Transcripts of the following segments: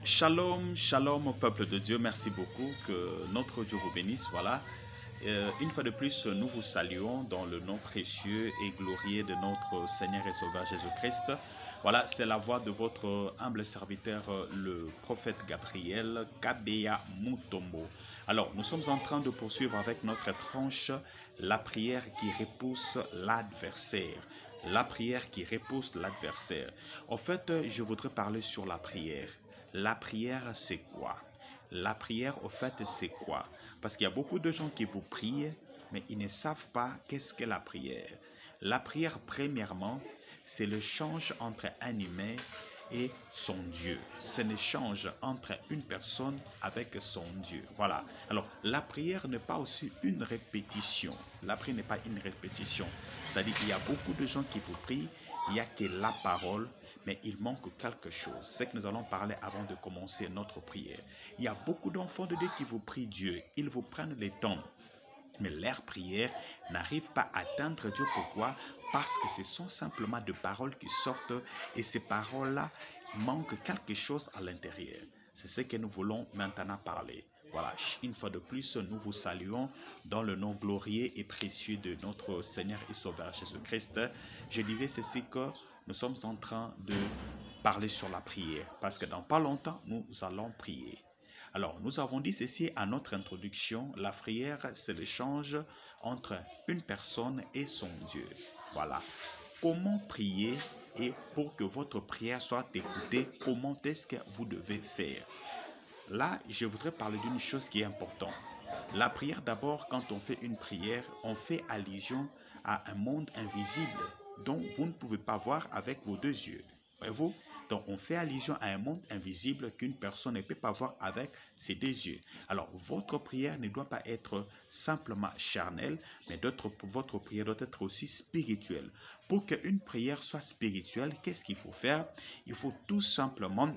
Shalom, shalom au peuple de Dieu. Merci beaucoup. Que notre Dieu vous bénisse. Voilà. Une fois de plus, nous vous saluons dans le nom précieux et glorieux de notre Seigneur et Sauveur Jésus-Christ. Voilà, c'est la voix de votre humble serviteur, le prophète Gabriel Kabeya Mutombo. Alors, nous sommes en train de poursuivre avec notre tranche la prière qui repousse l'adversaire. La prière qui repousse l'adversaire. En fait, je voudrais parler sur la prière. La prière, c'est quoi? La prière, au fait, c'est quoi? Parce qu'il y a beaucoup de gens qui vous prient, mais ils ne savent pas qu'est-ce qu'est la prière. La prière, premièrement, c'est l'échange entre un humain et son Dieu. C'est l'échange entre une personne avec son Dieu. Voilà. Alors, la prière n'est pas aussi une répétition. La prière n'est pas une répétition. C'est-à-dire qu'il y a beaucoup de gens qui vous prient, il n'y a que la parole, mais il manque quelque chose. C'est que nous allons parler avant de commencer notre prière. Il y a beaucoup d'enfants de Dieu qui vous prient Dieu. Ils vous prennent le temps. Mais leur prière n'arrive pas à atteindre Dieu. Pourquoi? Parce que ce sont simplement des paroles qui sortent et ces paroles-là manquent quelque chose à l'intérieur. C'est ce que nous voulons maintenant parler. Voilà, une fois de plus, nous vous saluons dans le nom glorieux et précieux de notre Seigneur et Sauveur Jésus-Christ. Je disais ceci que nous sommes en train de parler sur la prière parce que dans pas longtemps, nous allons prier. Alors, nous avons dit ceci à notre introduction. La prière, c'est l'échange entre une personne et son Dieu. Voilà. Comment prier et pour que votre prière soit écoutée, comment est-ce que vous devez faire? Là, je voudrais parler d'une chose qui est importante. La prière, d'abord, quand on fait une prière, on fait allusion à un monde invisible dont vous ne pouvez pas voir avec vos deux yeux. Voyez-vous? Donc, on fait allusion à un monde invisible qu'une personne ne peut pas voir avec ses deux yeux. Alors, votre prière ne doit pas être simplement charnelle, mais votre prière doit être aussi spirituelle. Pour qu'une prière soit spirituelle, qu'est-ce qu'il faut faire? Il faut tout simplement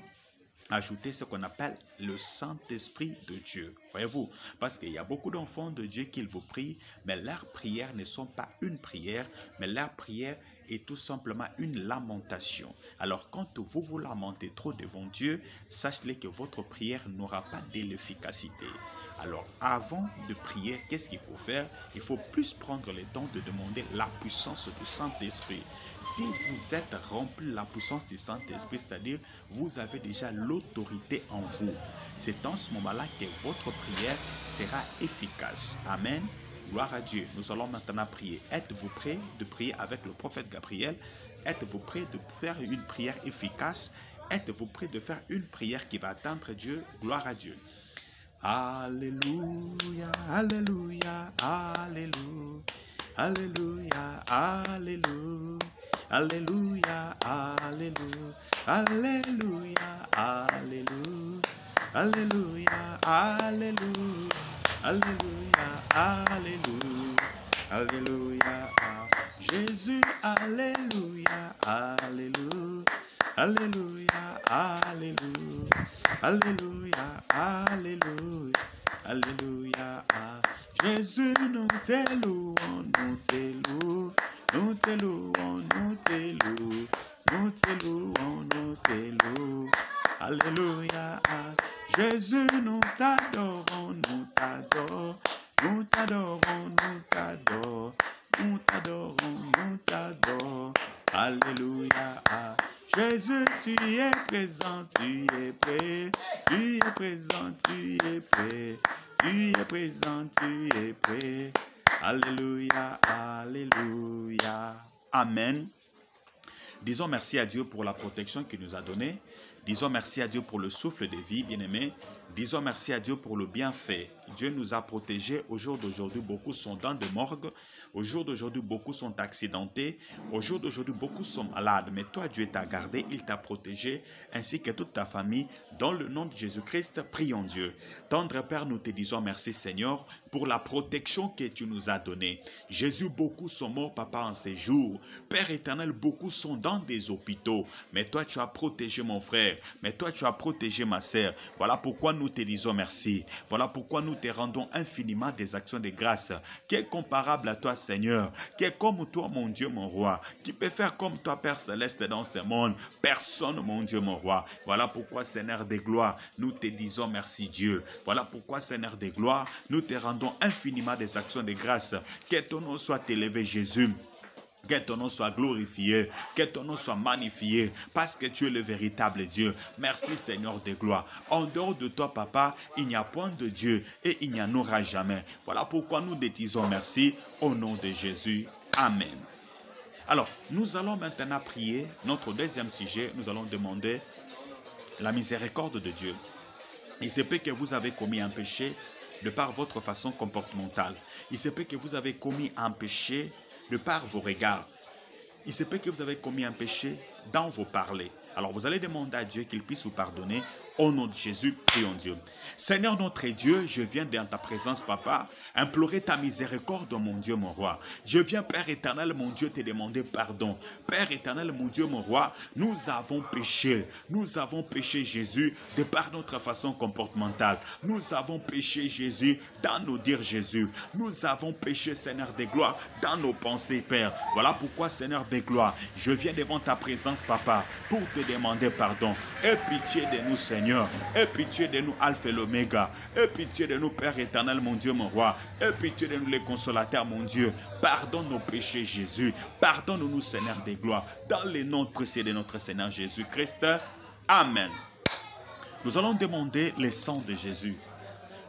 ajouter ce qu'on appelle le Saint-Esprit de Dieu. Voyez-vous, parce qu'il y a beaucoup d'enfants de Dieu qui vous prient, mais leurs prières ne sont pas une prière, mais leur prière est tout simplement une lamentation. Alors, quand vous vous lamentez trop devant Dieu, sachez que votre prière n'aura pas de l'efficacité. Alors, avant de prier, qu'est-ce qu'il faut faire? Il faut plus prendre le temps de demander la puissance du Saint-Esprit. Si vous êtes rempli de la puissance du Saint-Esprit, c'est-à-dire vous avez déjà l'autorité en vous, c'est en ce moment-là que votre prière sera efficace. Amen. Gloire à Dieu. Nous allons maintenant prier. Êtes-vous prêts de prier avec le prophète Gabriel? Êtes-vous prêts de faire une prière efficace? Êtes-vous prêts de faire une prière qui va atteindre Dieu? Gloire à Dieu. Alléluia, alléluia, alléluia, alléluia, alléluia, alléluia, alléluia, alléluia, alléluia, alléluia, alléluia, alléluia, alléluia, alléluia, Jésus, alléluia, alléluia, alléluia, alléluia, alléluia, alléluia, alléluia, Jésus, nous te louons, nous te louons, nous te louons, nous te louons, nous te louons, nous te louons, alléluia, Jésus, nous t'adorons, nous t'adorons, nous t'adorons, nous t'adorons, nous t'adorons, nous t'adorons, alléluia, Jésus, tu es présent, tu es prêt, tu es présent, tu es prêt, tu es présent, tu es prêt, alléluia, alléluia, amen. Disons merci à Dieu pour la protection qu'il nous a donnée. Disons merci à Dieu pour le souffle de vie, bien-aimé. Disons merci à Dieu pour le bienfait. Dieu nous a protégés. Au jour d'aujourd'hui, beaucoup sont dans des morgues. Au jour d'aujourd'hui, beaucoup sont accidentés. Au jour d'aujourd'hui, beaucoup sont malades. Mais toi, Dieu t'a gardé, il t'a protégé, ainsi que toute ta famille. Dans le nom de Jésus-Christ, prions Dieu. Tendre Père, nous te disons merci, Seigneur, pour la protection que tu nous as donnée. Jésus, beaucoup sont morts, Papa, en ces jours. Père éternel, beaucoup sont dans des hôpitaux. Mais toi, tu as protégé mon frère. Mais toi, tu as protégé ma sœur. Voilà pourquoi nous te disons merci. Voilà pourquoi nous nous te rendons infiniment des actions de grâce. Qui est comparable à toi, Seigneur? Qui est comme toi, mon Dieu, mon roi? Qui peut faire comme toi, Père Céleste, dans ce monde? Personne, mon Dieu, mon roi. Voilà pourquoi, Seigneur des gloires, nous te disons merci, Dieu. Voilà pourquoi, Seigneur des gloires, nous te rendons infiniment des actions de grâce. Que ton nom soit élevé, Jésus. Que ton nom soit glorifié, que ton nom soit magnifié, parce que tu es le véritable Dieu. Merci Seigneur de gloire. En dehors de toi, Papa, il n'y a point de Dieu et il n'y en aura jamais. Voilà pourquoi nous te disons merci au nom de Jésus. Amen. Alors, nous allons maintenant prier. Notre deuxième sujet, nous allons demander la miséricorde de Dieu. Il se peut que vous avez commis un péché de par votre façon comportementale. Il se peut que vous avez commis un péché de par vos regards. Il se peut que vous avez commis un péché dans vos parlers. Alors vous allez demander à Dieu qu'il puisse vous pardonner. Au nom de Jésus, prions Dieu. Seigneur notre Dieu, je viens dans ta présence, Papa, implorer ta miséricorde, mon Dieu, mon roi. Je viens, Père éternel, mon Dieu, te demander pardon. Père éternel, mon Dieu, mon roi, nous avons péché. Nous avons péché, Jésus, de par notre façon comportementale. Nous avons péché, Jésus, dans nos dires, Jésus. Nous avons péché, Seigneur des gloires, dans nos pensées, Père. Voilà pourquoi, Seigneur des gloires, je viens devant ta présence, Papa, pour te demander pardon. Aie pitié de nous, Seigneur. Aie pitié de nous, Alpha et l'Oméga. Aie pitié de nous, Père éternel, mon Dieu, mon roi. Aie pitié de nous, les consolateurs, mon Dieu. Pardonne nos péchés, Jésus. Pardonne-nous, Seigneur des gloires. Dans le nom précieux de notre Seigneur Jésus-Christ. Amen. Nous allons demander le sang de Jésus.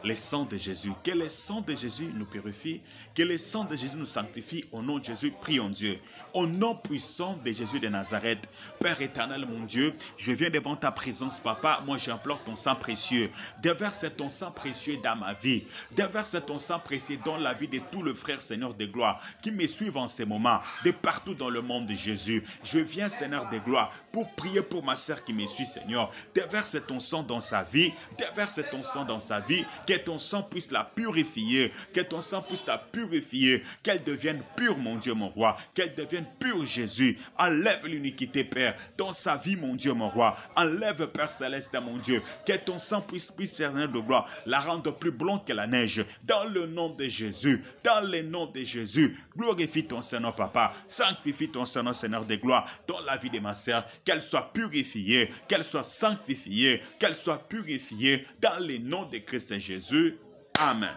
Le sang de Jésus. Que le sang de Jésus nous purifie. Que le sang de Jésus nous sanctifie. Au nom de Jésus, prions Dieu. Au nom puissant de Jésus de Nazareth. Père éternel, mon Dieu, je viens devant ta présence, Papa. Moi, j'implore ton sang précieux. Déverse ton sang précieux dans ma vie. Déverse ton sang précieux dans la vie de tous les frères, Seigneur de gloire, qui me suivent en ces moments, de partout dans le monde de Jésus. Je viens, Seigneur de gloire, pour prier pour ma sœur qui me suit, Seigneur. Déverse ton sang dans sa vie. Déverse ton sang dans sa vie. Que ton sang puisse la purifier. Que ton sang puisse la purifier. Qu'elle devienne pure, mon Dieu, mon roi. Qu'elle devienne pure, Jésus. Enlève l'iniquité, Père, dans sa vie, mon Dieu, mon roi. Enlève, Père céleste, mon Dieu. Que ton sang puisse, Seigneur de gloire, la rendre plus blonde que la neige. Dans le nom de Jésus. Dans le nom de Jésus. Glorifie ton Seigneur, Papa. Sanctifie ton Seigneur, Seigneur de gloire, dans la vie de ma sœur. Qu'elle soit purifiée. Qu'elle soit sanctifiée. Qu'elle soit purifiée. Dans le nom de Christ Jésus. Amen.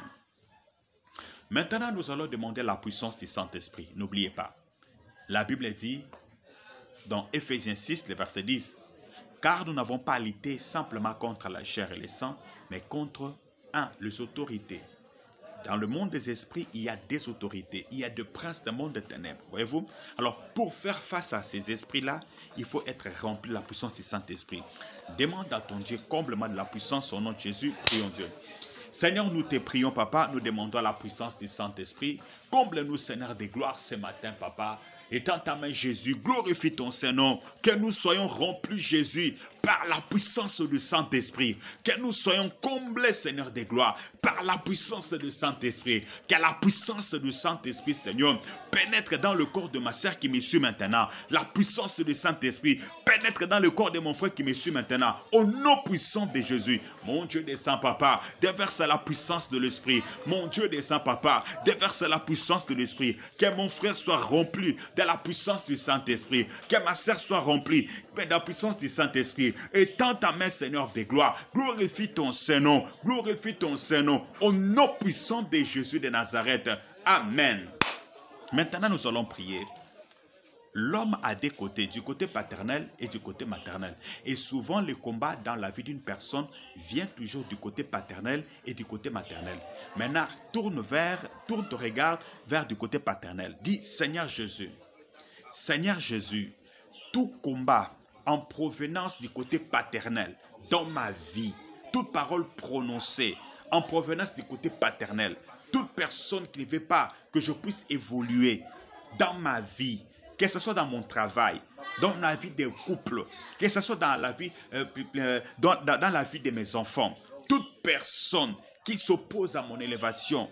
Maintenant, nous allons demander la puissance du Saint-Esprit. N'oubliez pas. La Bible dit, dans Éphésiens 6, le verset 10, « Car nous n'avons pas lutté simplement contre la chair et le sang, mais contre, les autorités. » Dans le monde des esprits, il y a des autorités, il y a des princes du monde des ténèbres. Voyez-vous? Alors, pour faire face à ces esprits-là, il faut être rempli de la puissance du Saint-Esprit. Demande à ton Dieu comblement de la puissance au nom de Jésus. Prions Dieu. Seigneur, nous te prions, Papa, nous demandons la puissance du Saint-Esprit. Comble-nous, Seigneur des gloires, ce matin, Papa. Étends ta main, Jésus, glorifie ton Saint-Nom. Que nous soyons remplis, Jésus, par la puissance du Saint-Esprit. Que nous soyons comblés, Seigneur des gloires, par la puissance du Saint-Esprit. Que la puissance du Saint-Esprit, Seigneur, pénètre dans le corps de ma sœur qui me suit maintenant. La puissance du Saint-Esprit pénètre dans le corps de mon frère qui me suit maintenant. Au nom puissant de Jésus. Mon Dieu descend, Papa, déverse la puissance de l'Esprit. Mon Dieu descend, Papa, déverse la puissance de l'Esprit. Que mon frère soit rempli de la puissance du Saint-Esprit. Que ma sœur soit remplie de la puissance du Saint-Esprit. Étends ta main, Seigneur des gloires. Glorifie ton Saint-Nom. Glorifie ton Saint-Nom. Au nom puissant de Jésus de Nazareth. Amen. Maintenant, nous allons prier. L'homme a des côtés, du côté paternel et du côté maternel. Et souvent, le combat dans la vie d'une personne vient toujours du côté paternel et du côté maternel. Maintenant, tourne ton regard vers du côté paternel. Dis, Seigneur Jésus, tout combat en provenance du côté paternel dans ma vie, toute parole prononcée en provenance du côté paternel, toute personne qui ne veut pas que je puisse évoluer dans ma vie, que ce soit dans mon travail, dans la vie des couples, que ce soit dans la vie, dans la vie de mes enfants, toute personne qui s'oppose à mon élévation,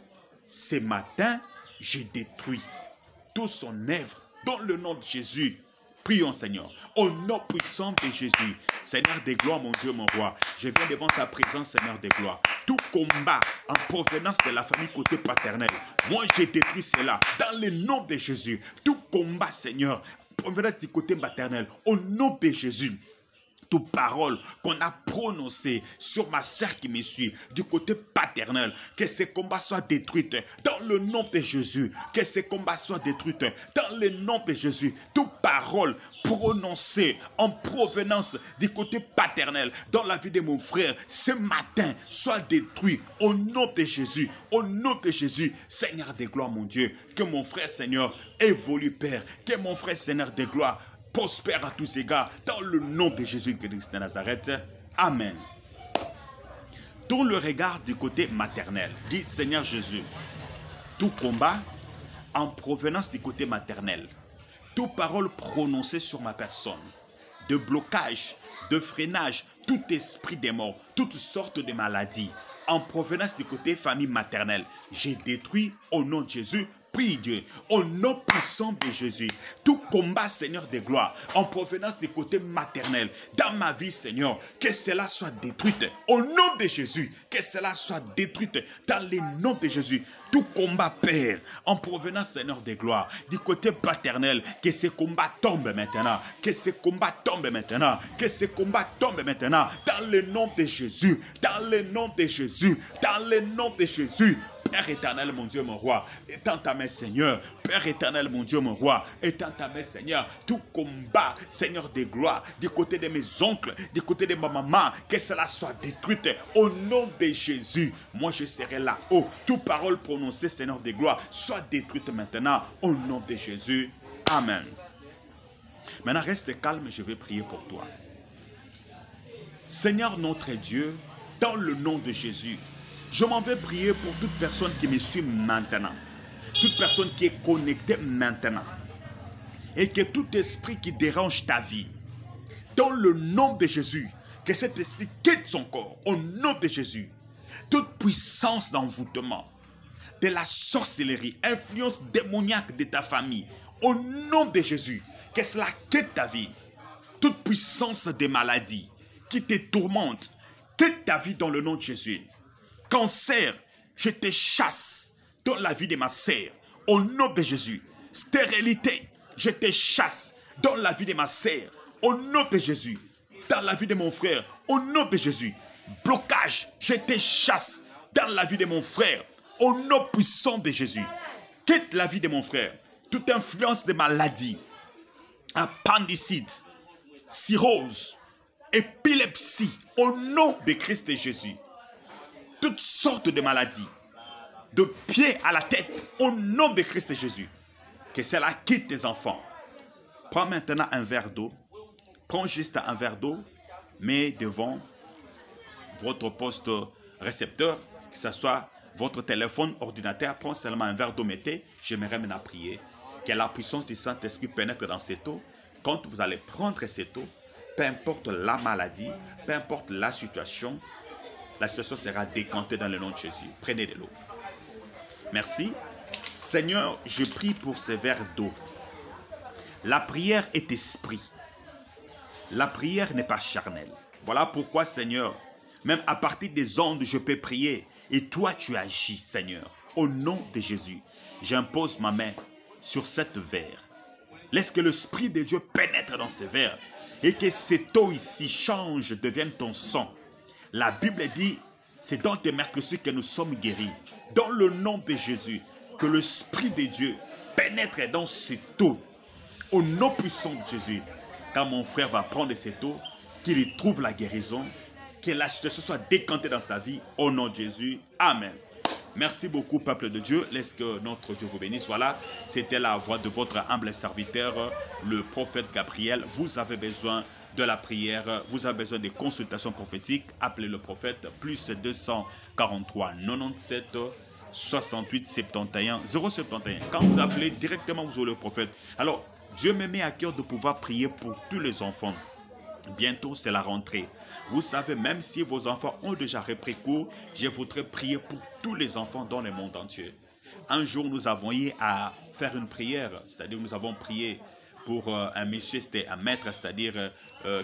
ce matin, je détruis toute son œuvre dans le nom de Jésus. Prions, Seigneur, au nom puissant de Jésus. Seigneur des gloires, mon Dieu, mon roi, je viens devant ta présence, Seigneur des gloires. tout combat en provenance de la famille côté paternel, moi j'ai détruit cela dans le nom de Jésus. Tout combat, Seigneur, en provenance du côté maternel, au nom de Jésus. Toute parole qu'on a prononcée sur ma sœur qui me suit du côté paternel, que ces combats soient détruits dans le nom de Jésus. Que ces combats soient détruits dans le nom de Jésus. Toute parole prononcée en provenance du côté paternel dans la vie de mon frère ce matin soit détruite au nom de Jésus. Au nom de Jésus, Seigneur de gloire, mon Dieu, que mon frère, Seigneur, évolue, Père. Que mon frère, Seigneur de gloire, prospère à tous égards, dans le nom de Jésus-Christ de Nazareth. Amen. Dans le regard du côté maternel, dit Seigneur Jésus, tout combat en provenance du côté maternel, toute parole prononcée sur ma personne, de blocage, de freinage, tout esprit des morts, toutes sortes de maladies, en provenance du côté famille maternelle, j'ai détruit au nom de Jésus. Prie Dieu, au nom puissant de Jésus, tout combat, Seigneur de gloire, en provenance du côté maternel, dans ma vie, Seigneur, que cela soit détruit, au nom de Jésus, que cela soit détruit, dans le nom de Jésus, tout combat, Père, en provenance, Seigneur de gloire, du côté paternel, que ce combat tombe maintenant, que ce combat tombe maintenant, que ce combat tombe maintenant, dans le nom de Jésus, dans le nom de Jésus, dans le nom de Jésus. Père éternel, mon Dieu, mon roi, étends ta main, Seigneur. Père éternel, mon Dieu, mon roi, étends ta main, Seigneur. Tout combat, Seigneur de gloire, du côté de mes oncles, du côté de ma maman, que cela soit détruit au nom de Jésus. Moi, je serai là-haut. Toute parole prononcée, Seigneur de gloire, soit détruite maintenant au nom de Jésus. Amen. Maintenant, reste calme, je vais prier pour toi. Seigneur notre Dieu, dans le nom de Jésus, je m'en vais prier pour toute personne qui me suit maintenant. Toute personne qui est connectée maintenant. Et que tout esprit qui dérange ta vie, dans le nom de Jésus, que cet esprit quitte son corps, au nom de Jésus. Toute puissance d'envoûtement, de la sorcellerie, influence démoniaque de ta famille, au nom de Jésus, que cela quitte ta vie. Toute puissance des maladies qui te tourmente, quitte ta vie dans le nom de Jésus. Cancer, je te chasse dans la vie de ma sœur, au nom de Jésus. Stérilité, je te chasse dans la vie de ma sœur, au nom de Jésus. Dans la vie de mon frère, au nom de Jésus. Blocage, je te chasse dans la vie de mon frère, au nom puissant de Jésus. Quitte la vie de mon frère. Toute influence de maladie, appendicite, cirrhose, épilepsie, au nom de Christ et Jésus. Toutes sortes de maladies, de pied à la tête, au nom de Christ et Jésus. Que cela quitte tes enfants. Prends maintenant un verre d'eau. Prends juste un verre d'eau, mets devant votre poste récepteur, que ce soit votre téléphone, ordinateur. Prends seulement un verre d'eau, mettez. J'aimerais maintenant prier. Que la puissance du Saint-Esprit pénètre dans cette eau. Quand vous allez prendre cette eau, peu importe la maladie, peu importe la situation sera décantée dans le nom de Jésus. Prenez de l'eau. Merci. Seigneur, je prie pour ces verres d'eau. La prière est esprit. La prière n'est pas charnelle. Voilà pourquoi, Seigneur, même à partir des ondes, je peux prier. Et toi, tu agis, Seigneur. Au nom de Jésus, j'impose ma main sur cette verre. Laisse que l'Esprit de Dieu pénètre dans ces verres. Et que cette eau ici change, devienne ton sang. La Bible dit, c'est dans tes mercredi que nous sommes guéris. Dans le nom de Jésus, que l'Esprit de Dieu pénètre dans cette eau. Au nom puissant de Jésus, quand mon frère va prendre cette eau, qu'il y trouve la guérison, que la situation soit décantée dans sa vie. Au nom de Jésus, Amen. Merci beaucoup, peuple de Dieu. Laisse que notre Dieu vous bénisse. Voilà, c'était la voix de votre humble serviteur, le prophète Gabriel. Vous avez besoin de la prière, vous avez besoin de consultations prophétiques, appelez le prophète, plus 243 97 68 71 071. Quand vous appelez directement, vous aurez le prophète. Alors, Dieu me met à cœur de pouvoir prier pour tous les enfants. Bientôt, c'est la rentrée. Vous savez, même si vos enfants ont déjà repris cours, je voudrais prier pour tous les enfants dans le monde entier. Un jour, nous avons eu à faire une prière, c'est-à-dire nous avons prié pour un monsieur, c'était un maître, c'est-à-dire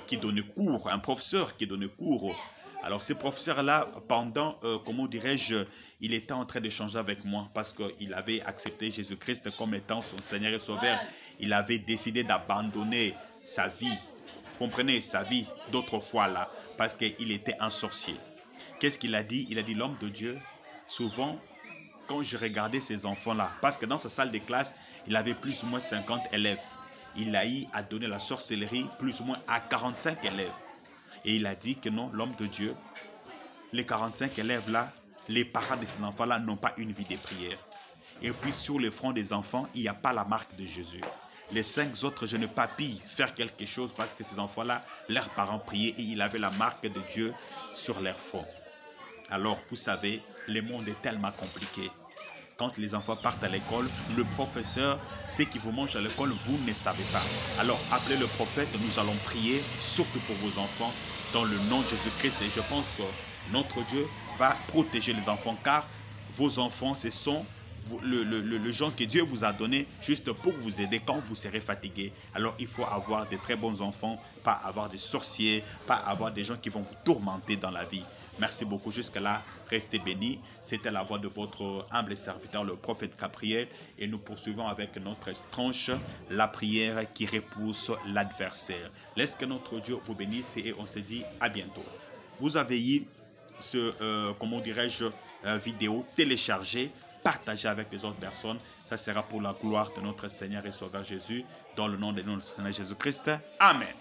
qui donnait cours, un professeur qui donnait cours Alors, ce professeur-là, pendant, comment dirais-je, il était en train d'échanger avec moi parce qu'il avait accepté Jésus-Christ comme étant son Seigneur et Sauveur. Il avait décidé d'abandonner sa vie, vous comprenez, sa vie d'autrefois là, parce qu'il était un sorcier. Qu'est-ce qu'il a dit? Il a dit, l'homme de Dieu, souvent, quand je regardais ces enfants-là, parce que dans sa salle de classe, il avait plus ou moins 50 élèves. Il a eu à donner la sorcellerie plus ou moins à 45 élèves. Et il a dit que non, l'homme de Dieu, les 45 élèves-là, les parents de ces enfants-là n'ont pas une vie de prière. Et puis sur le front des enfants, il n'y a pas la marque de Jésus. Les 5 autres, je n'ai pas pu faire quelque chose parce que ces enfants-là, leurs parents priaient et il avait la marque de Dieu sur leur front. Alors, vous savez, le monde est tellement compliqué. Quand les enfants partent à l'école, le professeur, ce qui vous mange à l'école, vous ne savez pas. Alors, appelez le prophète, nous allons prier, surtout pour vos enfants, dans le nom de Jésus-Christ. Et je pense que notre Dieu va protéger les enfants, car vos enfants, ce sont le genre que Dieu vous a donné juste pour vous aider quand vous serez fatigué. Alors, il faut avoir de très bons enfants, pas avoir des sorciers, pas avoir des gens qui vont vous tourmenter dans la vie. Merci beaucoup. Jusque-là, restez bénis. C'était la voix de votre humble serviteur, le prophète Gabriel. Et nous poursuivons avec notre tranche, la prière qui repousse l'adversaire. Laisse que notre Dieu vous bénisse et on se dit à bientôt. Vous avez eu ce, comment dirais-je, vidéo téléchargée, partagée avec les autres personnes. Ça sera pour la gloire de notre Seigneur et Sauveur Jésus, dans le nom de notre Seigneur Jésus-Christ. Amen.